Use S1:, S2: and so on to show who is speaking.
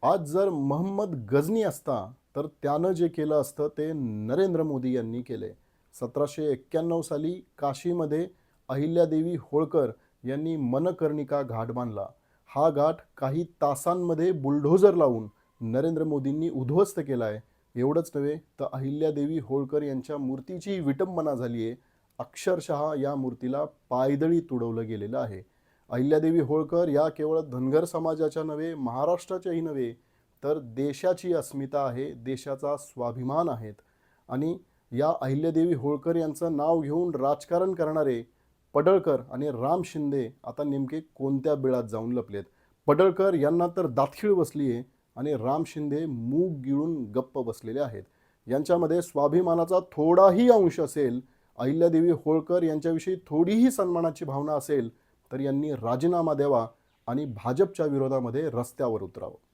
S1: आज जर मोहम्मद गझनी असता तर त्यानं जे केलं असतं ते नरेंद्र मोदी यांनी केले. 1791 साली काशीमध्ये अहिल्यादेवी होळकर यांनी मनकर्णिका घाट बांधला. हा घाट काही तासांमध्ये बुलडोझर लावून नरेंद्र मोदींनी उद्ध्वस्त केला आहे. एवढंच नव्हे तर अहिल्यादेवी होळकर यांच्या मूर्तीची विटंबना झाली आहे. अक्षरशः या मूर्तीला पायदळी तुडवलं गेलेलं आहे. अहिल्यादेवी होळकर या केवळ धनगर समाजाच्या नव्हे, महाराष्ट्राच्याही नव्हे, तर देशाची अस्मिता आहे, देशाचा स्वाभिमान आहेत. आणि या अहिल्यादेवी होळकर यांचं नाव घेऊन राजकारण करणारे पडळकर आणि राम शिंदे आता नेमके कोणत्या बिळात जाऊन लपलेत? पडळकर यांना तर दातखीळ बसली आहे आणि राम शिंदे मूग गिळून गप्प बसलेले आहेत. यांच्यामध्ये स्वाभिमानाचा थोडाही अंश असेल, अहिल्यादेवी होळकर यांच्याविषयी थोडीही सन्मानाची भावना असेल, तर यांनी राजीनामा द्यावा आणि भाजपच्या विरोधामध्ये रस्त्यावर उतरावं.